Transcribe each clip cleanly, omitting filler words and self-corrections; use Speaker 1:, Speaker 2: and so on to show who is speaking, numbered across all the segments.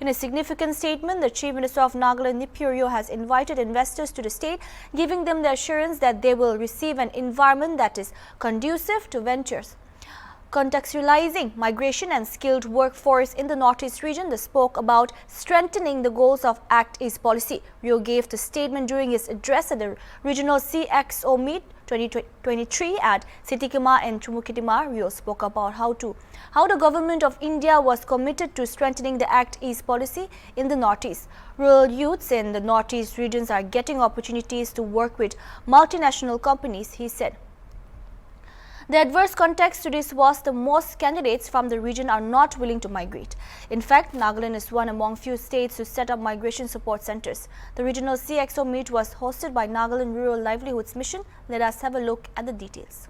Speaker 1: In a significant statement, the Chief Minister of Nagaland, Nipurio, has invited investors to the state, giving them the assurance that they will receive an environment that is conducive to ventures. Contextualizing migration and skilled workforce in the Northeast region, they spoke about strengthening the goals of Act East policy. Rio gave the statement during his address at the regional CXO Meet 2023 at Sitikima and Chumukitima. Rio spoke about how the government of India was committed to strengthening the Act East policy in the Northeast. Rural youths in the Northeast regions are getting opportunities to work with multinational companies, he said. The adverse context to this was the most candidates from the region are not willing to migrate. In fact, Nagaland is one among few states to set up migration support centers. The regional CXO meet was hosted by Nagaland Rural Livelihoods Mission. Let us have a look at the details.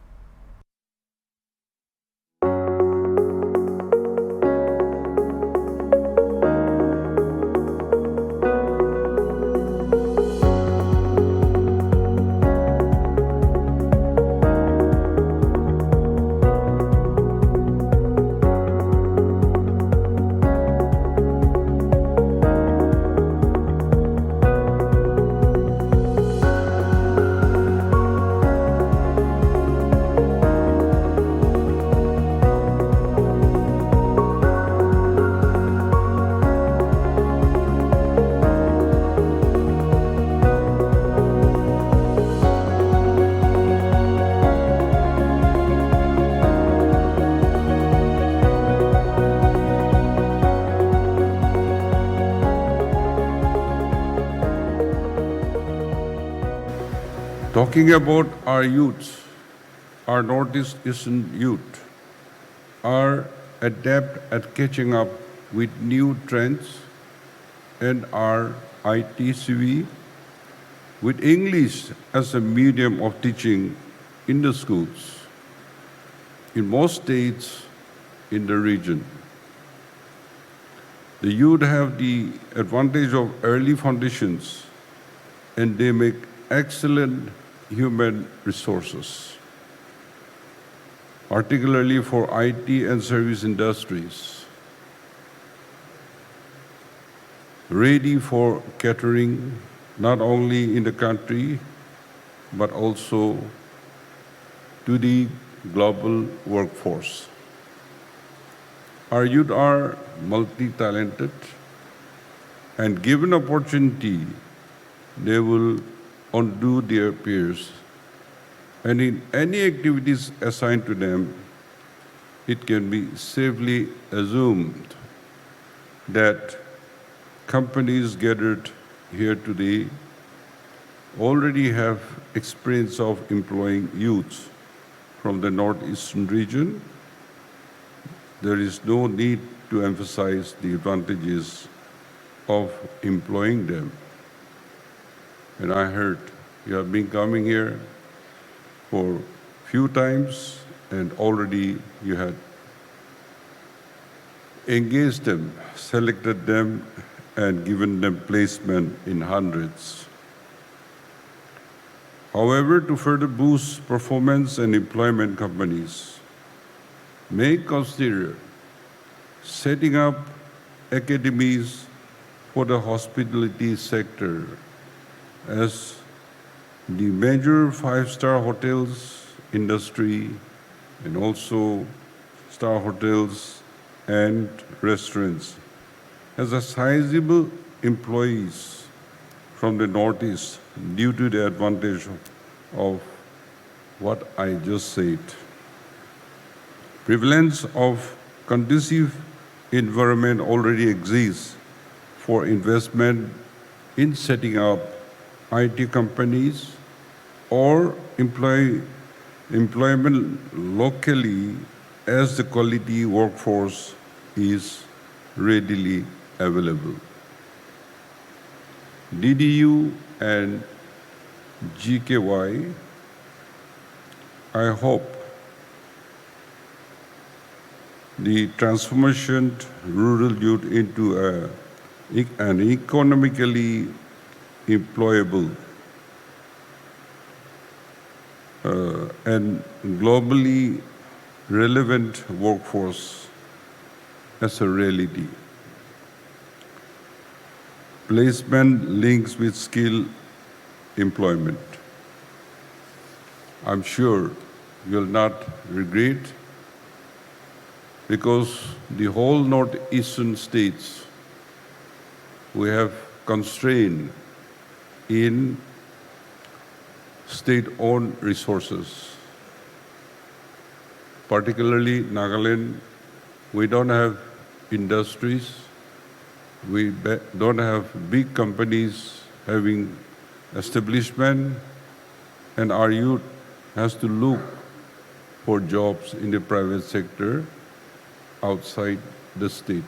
Speaker 2: Talking about our youths, our Northeastern youth are adept at catching up with new trends and our ITCV with English as a medium of teaching in the schools in most states in the region. The youth have the advantage of early foundations and they make excellent human resources, particularly for IT and service industries, ready for catering not only in the country but also to the global workforce. Our youth are multi-talented and given opportunity, they will undo their peers, and in any activities assigned to them, it can be safely assumed that companies gathered here today already have experience of employing youths from the Northeastern region. There is no need to emphasize the advantages of employing them. And I heard you have been coming here for few times and already you had engaged them, selected them and given them placement in hundreds. However, to further boost performance and employment, companies may consider setting up academies for the hospitality sector, as the major five-star hotels industry and also star hotels and restaurants has a sizable employees from the Northeast due to the advantage of what I just said. Prevalence of conducive environment already exists for investment in setting up IT companies or employment locally as the quality workforce is readily available. DDU and GKY, I hope the transformation rural youth into an economically employable and globally relevant workforce as a reality. placement links with skill employment. I'm sure you'll not regret, because the whole northeastern states, we have constraint in state-owned resources. Particularly Nagaland, we don't have industries, we don't have big companies having establishment, and our youth has to look for jobs in the private sector outside the state.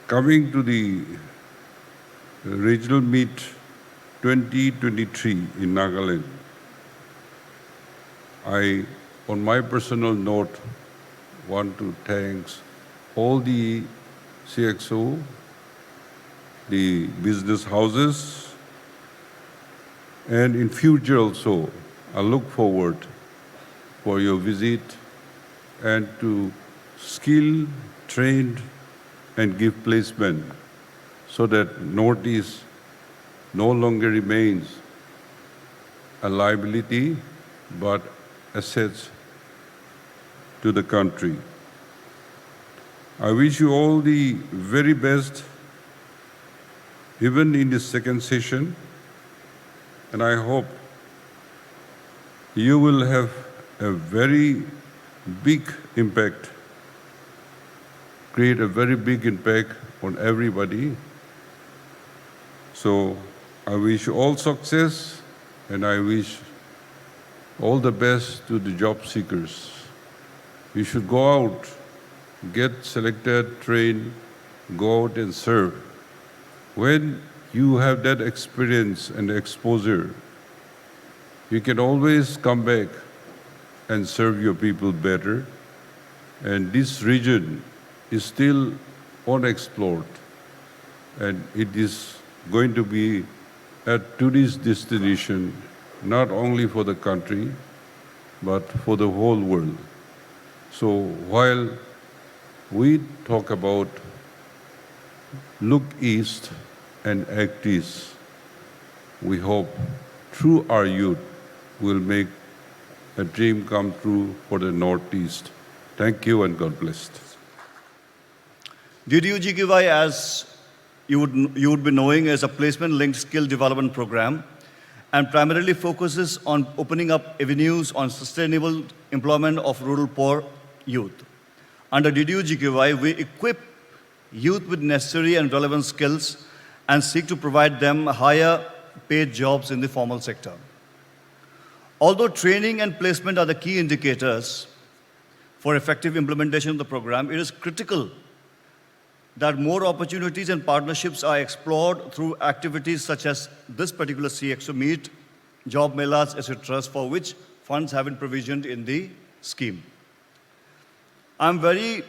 Speaker 2: Coming to the Regional Meet 2023 in Nagaland, I, on my personal note, want to thank all the CXO, the business houses, and in future also, I look forward for your visit and to skill, train, and give placement so that Northeast no longer remains a liability but assets to the country. I wish you all the very best, even in this second session, and I hope you will have a very big impact, create a very big impact on everybody. So I wish you all success, and I wish all the best to the job seekers. You should go out, get selected, train, go out and serve. When you have that experience and exposure, you can always come back and serve your people better. And this region is still unexplored, and it is going to be a tourist destination, not only for the country, but for the whole world. So while we talk about look east and act east, we hope through our youth will make a dream come true for the Northeast. Thank you and God bless.
Speaker 3: GTPL, as you would be knowing, is a placement-linked skill development program and primarily focuses on opening up avenues on sustainable employment of rural poor youth. Under GTPL, we equip youth with necessary and relevant skills and seek to provide them higher paid jobs in the formal sector. Although training and placement are the key indicators for effective implementation of the program, it is critical that more opportunities and partnerships are explored through activities such as this particular CXO meet, job melas, etc., for which funds have been provisioned in the scheme. I'm very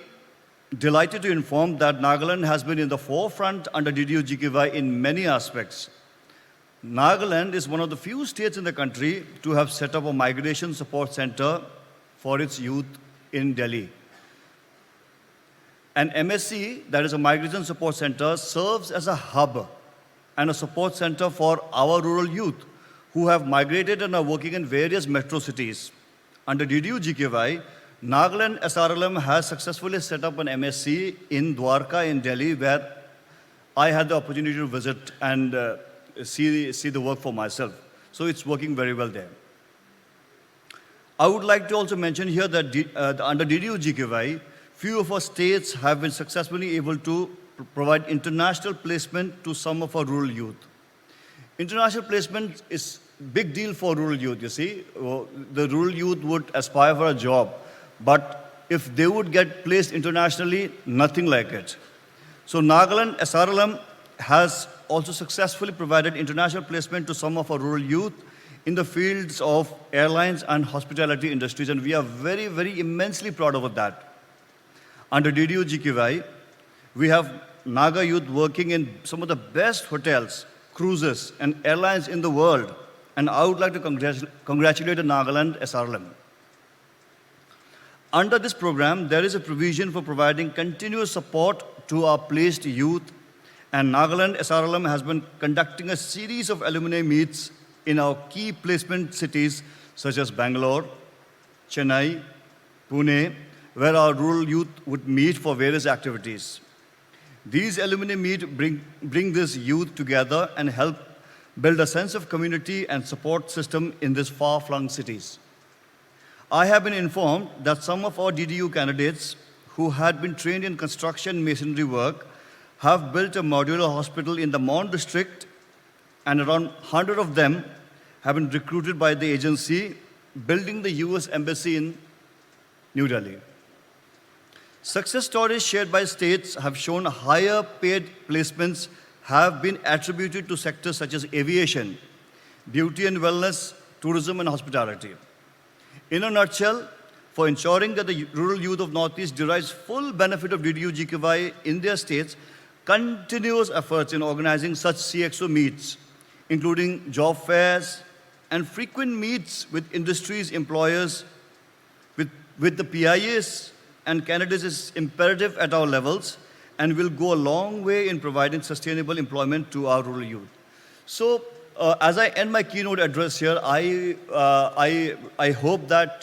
Speaker 3: delighted to inform that Nagaland has been in the forefront under GTPL in many aspects. Nagaland is one of the few states in the country to have set up a migration support center for its youth in Delhi. An MSC, that is a Migration Support Center, serves as a hub and a support center for our rural youth who have migrated and are working in various metro cities. Under GTPL, Nagaland SRLM has successfully set up an MSC in Dwarka in Delhi, where I had the opportunity to visit and see the work for myself. So it's working very well there. I would like to also mention here that under GTPL, few of our states have been successfully able to provide international placement to some of our rural youth. International placement is a big deal for rural youth, you see. The rural youth would aspire for a job, but if they would get placed internationally, nothing like it. So Nagaland SRLM has also successfully provided international placement to some of our rural youth in the fields of airlines and hospitality industries, and we are very, very immensely proud of that. Under GTPL, we have Naga youth working in some of the best hotels, cruises, and airlines in the world, and I would like to congratulate the Nagaland SRLM. Under this program, there is a provision for providing continuous support to our placed youth And Nagaland SRLM has been conducting a series of alumni meets in our key placement cities such as Bangalore, Chennai, Pune, where our rural youth would meet for various activities. These alumni meet bring this youth together and help build a sense of community and support system in these far-flung cities. I have been informed that some of our DDU candidates who had been trained in construction masonry work have built a modular hospital in the Mon district, and around 100 of them have been recruited by the agency building the US Embassy in New Delhi. Success stories shared by states have shown higher paid placements have been attributed to sectors such as aviation, beauty and wellness, tourism and hospitality. In a nutshell, for ensuring that the rural youth of Northeast derives full benefit of DDU GKY in their states, continuous efforts in organizing such CXO meets, including job fairs and frequent meets with industries, employers, with the PIS and candidates is imperative at our levels and will go a long way in providing sustainable employment to our rural youth. So, as I end my keynote address here, I hope that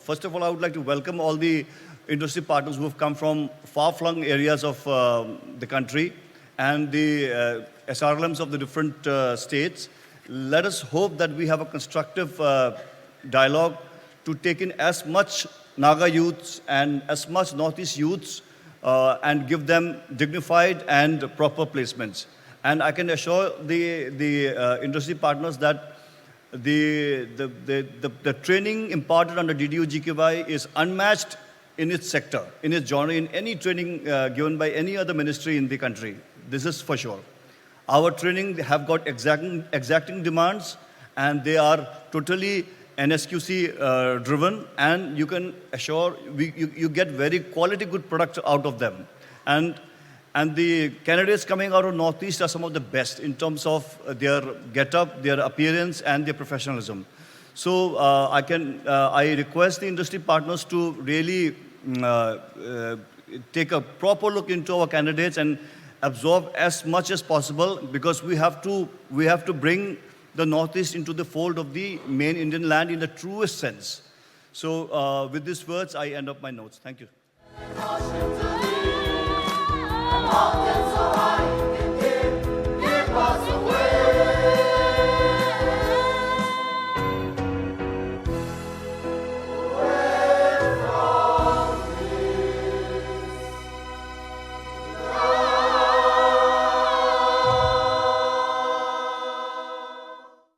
Speaker 3: first of all, I would like to welcome all the industry partners who have come from far-flung areas of the country and the SRLMs of the different states. Let us hope that we have a constructive dialogue to take in as much Naga youths and as much Northeast youths and give them dignified and proper placements. And I can assure the industry partners that the training imparted under DDU GKY is unmatched in its sector, in its genre, in any training given by any other ministry in the country. This is for sure. Our training have got exacting demands, and they are totally NSQC driven, and you can assure you get very quality good products out of them. And the candidates coming out of Northeast are some of the best in terms of their get-up, their appearance, and their professionalism. So I request the industry partners to really take a proper look into our candidates and absorb as much as possible, because we have to bring the Northeast into the fold of the main Indian land in the truest sense. So with these words, I end up my notes. Thank you.